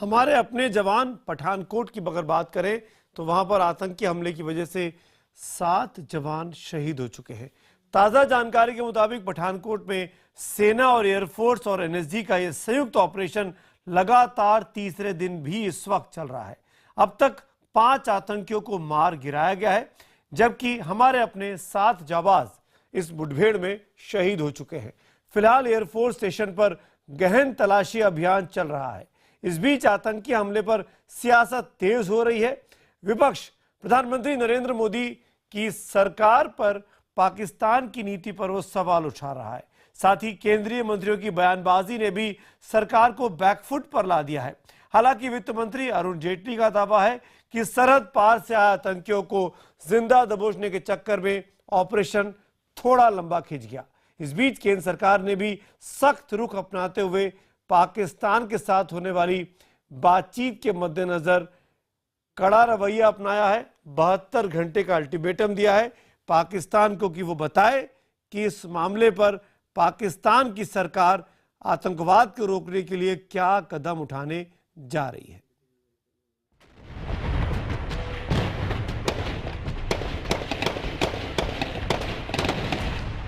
हमारे अपने जवान पठानकोट की अगर बात करें तो वहां पर आतंकी हमले की वजह से 7 जवान शहीद हो चुके हैं। ताजा जानकारी के मुताबिक पठानकोट में सेना और एयरफोर्स और एनएसजी का यह संयुक्त ऑपरेशन लगातार तीसरे दिन भी इस वक्त चल रहा है। अब तक 5 आतंकियों को मार गिराया गया है, जबकि हमारे अपने 7 जाबाज इस मुठभेड़ में शहीद हो चुके हैं। फिलहाल एयरफोर्स स्टेशन पर गहन तलाशी अभियान चल रहा है। इस बीच आतंकी हमले पर सियासत तेज हो रही है। विपक्ष प्रधानमंत्री नरेंद्र मोदी की सरकार पर पाकिस्तान की नीति पर वो सवाल उठा रहा है। साथ ही केंद्रीय मंत्रियों की बयानबाजी ने भी सरकार को बैकफुट पर ला दिया है। हालांकि वित्त मंत्री अरुण जेटली का दावा है कि सरहद पार से आए आतंकियों को जिंदा दबोचने के चक्कर में ऑपरेशन थोड़ा लंबा खिंच गया। इस बीच केंद्र सरकार ने भी सख्त रुख अपनाते हुए पाकिस्तान के साथ होने वाली बातचीत के मद्देनजर कड़ा रवैया अपनाया है। 72 घंटे का अल्टीमेटम दिया है पाकिस्तान को कि वो बताए कि इस मामले पर पाकिस्तान की सरकार आतंकवाद को रोकने के लिए क्या कदम उठाने जा रही है।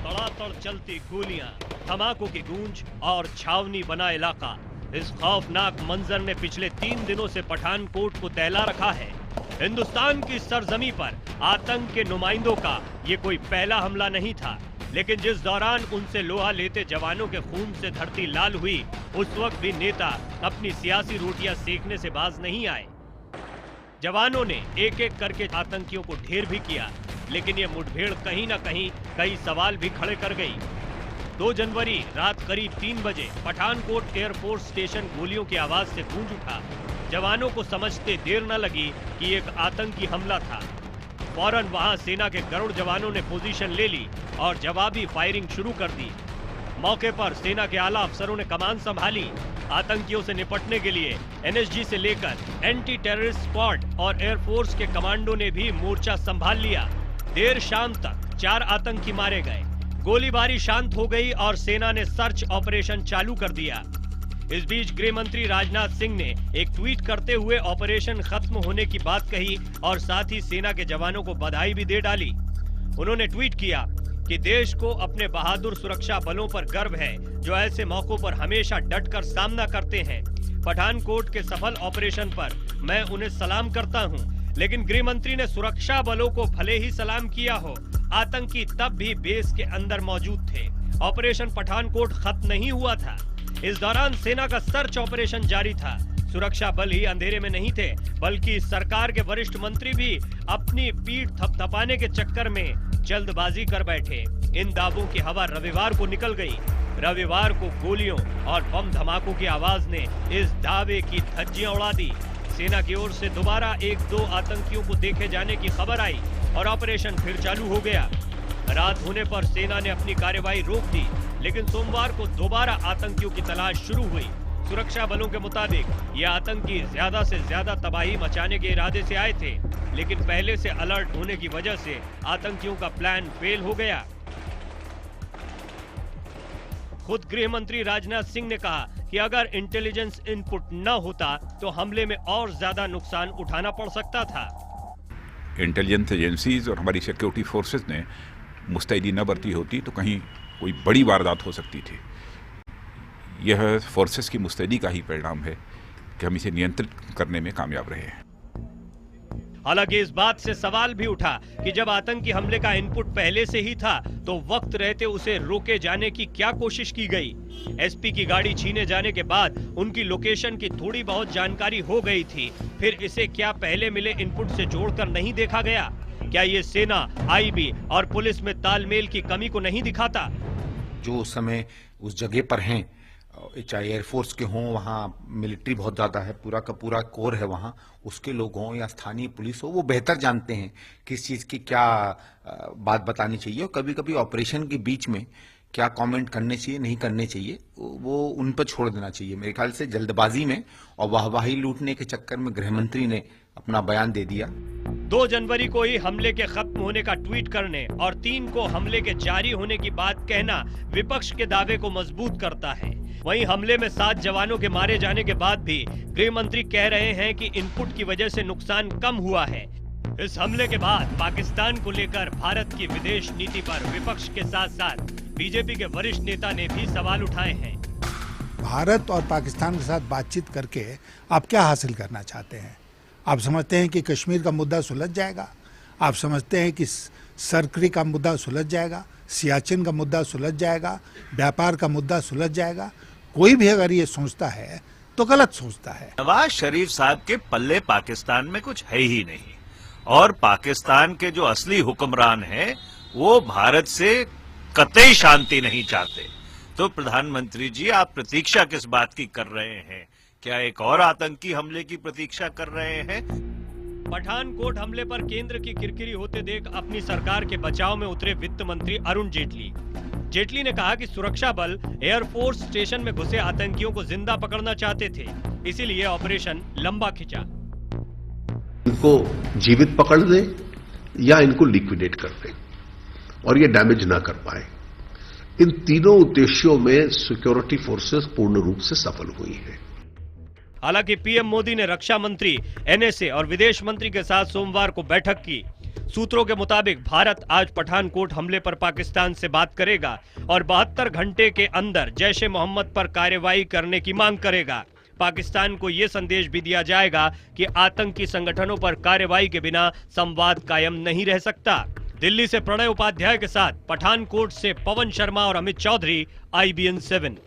तड़ातड़ चलती गोलियां, धमाकों की गूंज और छावनी बना इलाका। इस खौफनाक मंजर ने पिछले 3 दिनों से पठानकोट को दहला रखा है। हिंदुस्तान की सरजमी पर आतंक के नुमाइंदों का ये कोई पहला हमला नहीं था, लेकिन जिस दौरान उनसे लोहा लेते जवानों के खून से धरती लाल हुई, उस वक्त भी नेता अपनी सियासी रोटियां सेकने से बाज नहीं आए। जवानों ने एक एक करके आतंकियों को ढेर भी किया, लेकिन ये मुठभेड़ कहीं न कहीं कई सवाल भी खड़े कर गई। 2 जनवरी रात करीब 3 बजे पठानकोट एयरफोर्स स्टेशन गोलियों की आवाज से गूंज उठा। जवानों को समझते देर न लगी कि एक आतंकी हमला था। फौरन वहां सेना के गरुड़ जवानों ने पोजीशन ले ली और जवाबी फायरिंग शुरू कर दी। मौके पर सेना के आला अफसरों ने कमान संभाली। आतंकियों से निपटने के लिए एनएसजी से लेकर एंटी टेररिस्ट स्क्वाड और एयरफोर्स के कमांडो ने भी मोर्चा संभाल लिया। देर शाम तक 4 आतंकी मारे गए। गोलीबारी शांत हो गई और सेना ने सर्च ऑपरेशन चालू कर दिया। इस बीच गृह मंत्री राजनाथ सिंह ने एक ट्वीट करते हुए ऑपरेशन खत्म होने की बात कही और साथ ही सेना के जवानों को बधाई भी दे डाली। उन्होंने ट्वीट किया कि देश को अपने बहादुर सुरक्षा बलों पर गर्व है, जो ऐसे मौकों पर हमेशा डटकर सामना करते हैं। पठानकोट के सफल ऑपरेशन पर मैं उन्हें सलाम करता हूं। लेकिन गृह मंत्री ने सुरक्षा बलों को भले ही सलाम किया हो, आतंकी तब भी बेस के अंदर मौजूद थे। ऑपरेशन पठानकोट खत्म नहीं हुआ था। इस दौरान सेना का सर्च ऑपरेशन जारी था। सुरक्षा बल ही अंधेरे में नहीं थे, बल्कि सरकार के वरिष्ठ मंत्री भी अपनी पीठ थपथपाने के चक्कर में जल्दबाजी कर बैठे। इन दावों की हवा रविवार को निकल गई। रविवार को गोलियों और बम धमाकों की आवाज ने इस दावे की धज्जियां उड़ा दी। सेना की ओर से दोबारा 1-2 आतंकियों को देखे जाने की खबर आई और ऑपरेशन फिर चालू हो गया। रात होने पर सेना ने अपनी कार्रवाई रोक दी, लेकिन सोमवार को दोबारा आतंकियों की तलाश शुरू हुई। सुरक्षा बलों के मुताबिक ये आतंकी ज्यादा से ज्यादा तबाही मचाने के इरादे से आए थे, लेकिन पहले से अलर्ट होने की वजह से आतंकियों का प्लान फेल हो गया। खुद गृह मंत्री राजनाथ सिंह ने कहा कि अगर इंटेलिजेंस इनपुट न होता तो हमले में और ज्यादा नुकसान उठाना पड़ सकता था। इंटेलिजेंस एजेंसीज और हमारी सिक्योरिटी फोर्सेस ने मुस्तैदी न बरती होती तो कहीं कोई बड़ी वारदात हो सकती थी। यह फोर्सेस की मुस्तैदी का ही परिणाम है कि हम इसे नियंत्रित करने में कामयाब रहे हैं। हालांकि इस बात से सवाल भी उठा कि जब आतंकी हमले का इनपुट पहले से ही था तो वक्त रहते उसे रोके जाने की क्या कोशिश की गई। एसपी की गाड़ी छीने जाने के बाद उनकी लोकेशन की थोड़ी बहुत जानकारी हो गई थी, फिर इसे क्या पहले मिले इनपुट से जोड़कर नहीं देखा गया? क्या ये सेना, आईबी और पुलिस में तालमेल की कमी को नहीं दिखाता? जो उस समय उस जगह पर हैं, चाहे एयरफोर्स के हों, वहाँ मिलिट्री बहुत ज़्यादा है, पूरा का पूरा कोर है वहाँ, उसके लोग हों या स्थानीय पुलिस हो, वो बेहतर जानते हैं किस चीज़ की क्या बात बतानी चाहिए और कभी कभी ऑपरेशन के बीच में क्या कमेंट करने चाहिए, नहीं करने चाहिए, वो उन पर छोड़ देना चाहिए। मेरे ख्याल से जल्दबाजी में और वाहवाही लूटने के चक्कर में गृह मंत्री ने अपना बयान दे दिया। 2 जनवरी को ही हमले के खत्म होने का ट्वीट करने और 3 को हमले के जारी होने की बात कहना विपक्ष के दावे को मजबूत करता है। वहीं हमले में 7 जवानों के मारे जाने के बाद भी गृह मंत्री कह रहे हैं कि इनपुट की वजह से नुकसान कम हुआ है। इस हमले के बाद पाकिस्तान को लेकर भारत की विदेश नीति पर विपक्ष के साथ साथ बीजेपी के वरिष्ठ नेता ने भी सवाल उठाए हैं। भारत और पाकिस्तान के साथ बातचीत करके आप क्या हासिल करना चाहते हैं? आप समझते हैं कि कश्मीर का मुद्दा सुलझ जाएगा? आप समझते हैं कि सरकरी का मुद्दा सुलझ जाएगा, सियाचिन का मुद्दा सुलझ जाएगा, व्यापार का मुद्दा सुलझ जाएगा? कोई भी अगर ये सोचता है तो गलत सोचता है। नवाज शरीफ साहब के पल्ले पाकिस्तान में कुछ है ही नहीं, और पाकिस्तान के जो असली हुक्मरान हैं वो भारत से कतई शांति नहीं चाहते। तो प्रधानमंत्री जी, आप प्रतीक्षा किस बात की कर रहे हैं? क्या एक और आतंकी हमले की प्रतीक्षा कर रहे हैं? पठानकोट हमले पर केंद्र की किरकिरी होते देख अपनी सरकार के बचाव में उतरे वित्त मंत्री अरुण जेटली ने कहा कि सुरक्षा बल एयरफोर्स स्टेशन में घुसे आतंकियों को जिंदा पकड़ना चाहते थे, इसीलिए ऑपरेशन लंबा खिंचा। इनको जीवित पकड़ दे या इनको लिक्विडेट कर दे और ये डैमेज ना कर पाए। इन तीनों उद्देश्यों में सिक्योरिटी फोर्सेस पूर्ण रूप से सफल हुई है। हालांकि पीएम मोदी ने रक्षा मंत्री, एनएसए और विदेश मंत्री के साथ सोमवार को बैठक की। सूत्रों के मुताबिक भारत आज पठानकोट हमले पर पाकिस्तान से बात करेगा और 72 घंटे के अंदर जैश-ए मोहम्मद पर कार्रवाई करने की मांग करेगा। पाकिस्तान को यह संदेश भी दिया जाएगा कि आतंकी संगठनों पर कार्रवाई के बिना संवाद कायम नहीं रह सकता। दिल्ली से प्रणय उपाध्याय के साथ पठानकोट से पवन शर्मा और अमित चौधरी, IBN 7।